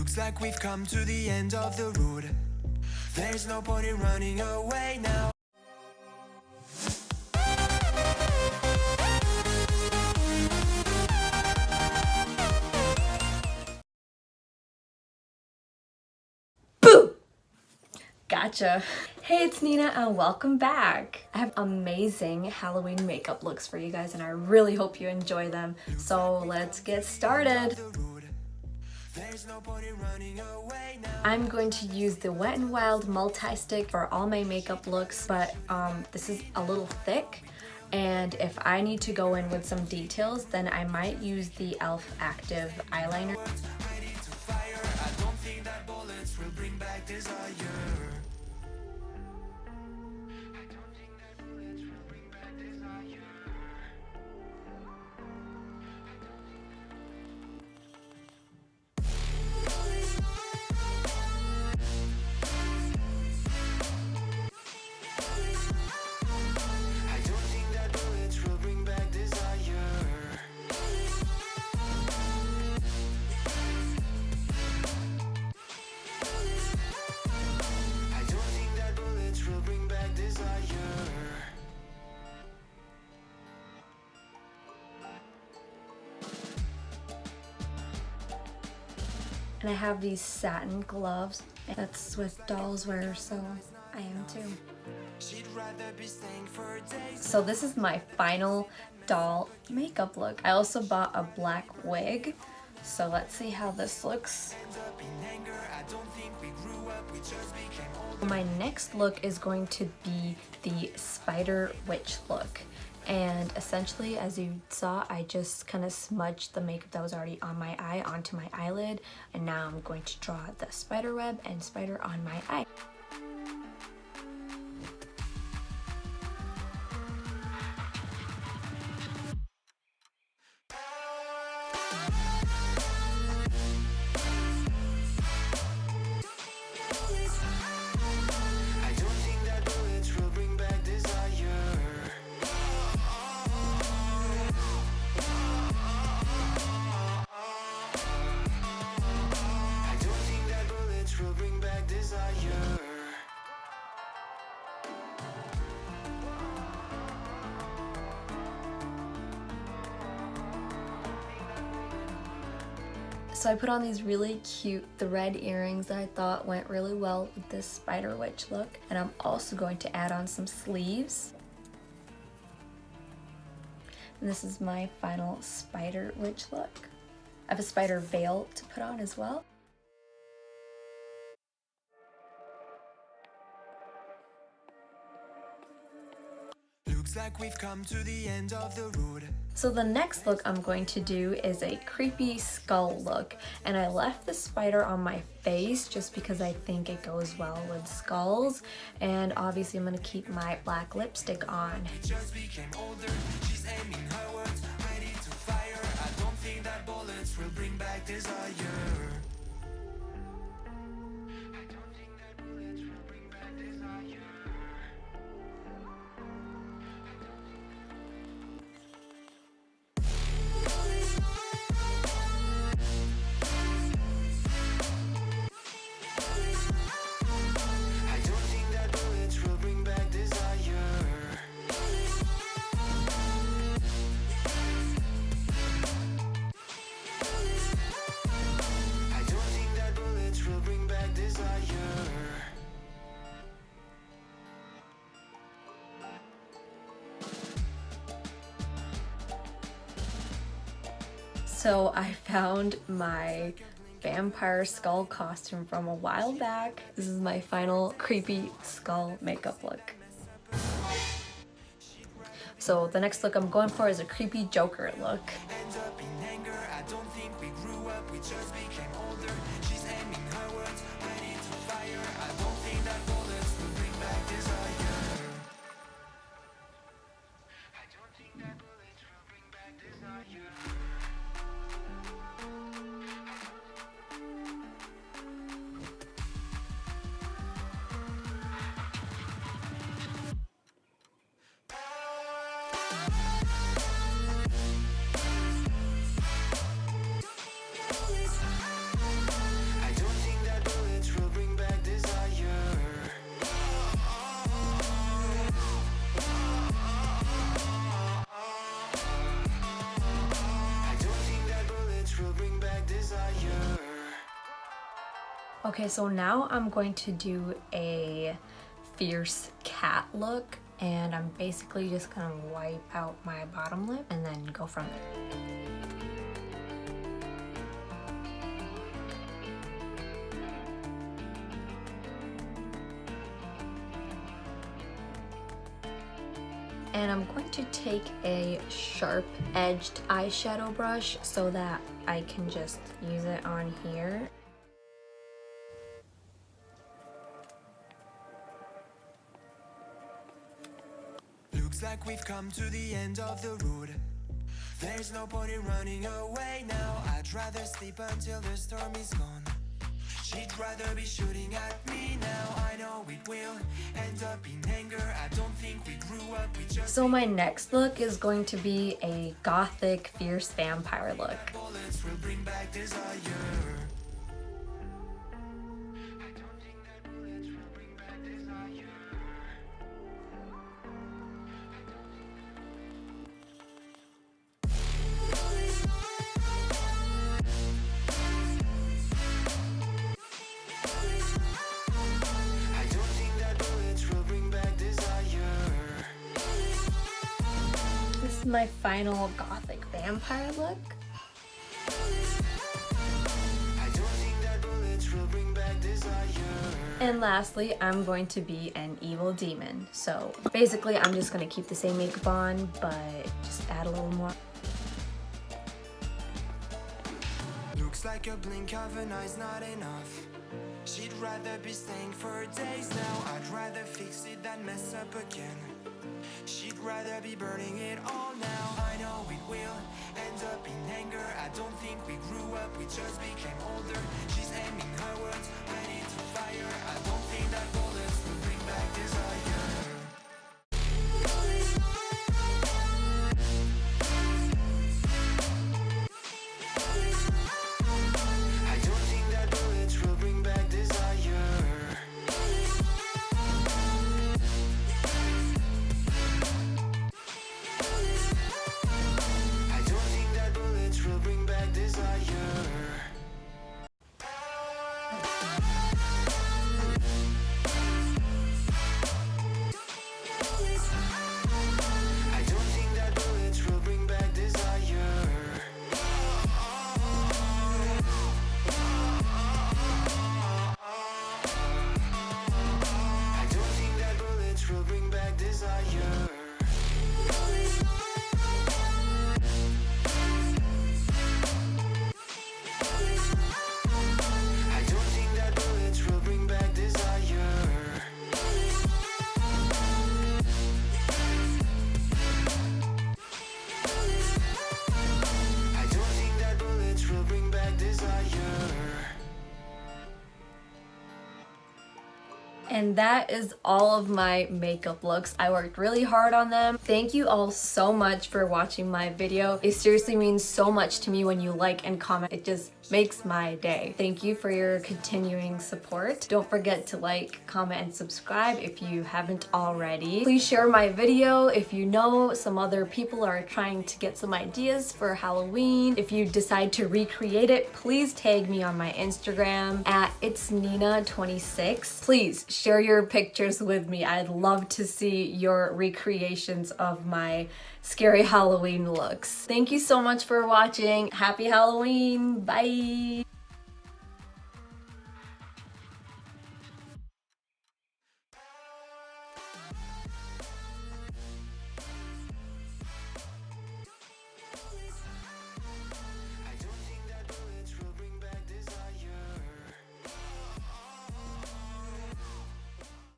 Looks like we've come to the end of the road. There's no point in running away now. Boo! Gotcha. Hey, it's Nina and welcome back. I have amazing Halloween makeup looks for you guys and I really hope you enjoy them. So let's get started. I'm going to use the Wet n Wild multi-stick for all my makeup looks, but this is a little thick, and if I need to go in with some details, then I might use the e.l.f. Active eyeliner. And I have these satin gloves. That's what dolls wear, so I am too. So this is my final doll makeup look. I also bought a black wig, so let's see how this looks. My next look is going to be the Spider Witch look. And essentially, as you saw, I just kind of smudged the makeup that was already on my eye onto my eyelid. And now I'm going to draw the spider web and spider on my eye. So I put on these really cute thread earrings that I thought went really well with this Spider Witch look. And I'm also going to add on some sleeves. And this is my final Spider Witch look. I have a spider veil to put on as well. Looks like we've come to the end of the road. So the next look I'm going to do is a creepy skull look, and I left the spider on my face just because I think it goes well with skulls, and obviously I'm going to keep my black lipstick on. So I found my vampire skull costume from a while back. This is my final creepy skull makeup look. So the next look I'm going for is a creepy Joker look. Okay, so now I'm going to do a fierce cat look, and I'm basically just gonna wipe out my bottom lip and then go from there. And I'm going to take a sharp-edged eyeshadow brush so that I can just use it on here. Looks like we've come to the end of the road. There's no point in running away now. I'd rather sleep until the storm is gone. She'd rather be shooting at me now. I know it will end up in anger. I don't think we grew up, we just So my next look is going to be a gothic fierce vampire look. bullets will bring back desire. I don't think that bullets will bring back desire. I don't think that bullets will bring back desire. This is my final gothic vampire look. I don't think that bullets will bring back desire. And lastly, I'm going to be an evil demon. So basically, I'm just gonna keep the same makeup on, but just add a little more. Looks like a blink of an eye's not enough. She'd rather be staying for days now. I'd rather fix it than mess up again. She'd rather be burning it all now. I know it will end up in anger. I don't think we grew up, we just became older. She's aiming her words, ready to fire. I don't think that bullets will bring back desire. I don't think that bullets will bring back desire. I don't think that bullets will bring back desire. I don't think that bullets will bring back desire. I don't think that bullets will bring back desire. I don't think that bullets will bring back desire. I don't think that bullets will bring back desire. And that is all of my makeup looks. I worked really hard on them. Thank you all so much for watching my video. It seriously means so much to me when you like and comment. It just makes my day. Thank you for your continuing support. Don't forget to like, comment, and subscribe if you haven't already. Please share my video if you know some other people are trying to get some ideas for Halloween. If you decide to recreate it, please tag me on my Instagram at itsnina26. Please share your pictures with me. I'd love to see your recreations of my scary Halloween looks. Thank you so much for watching. Happy Halloween. Bye.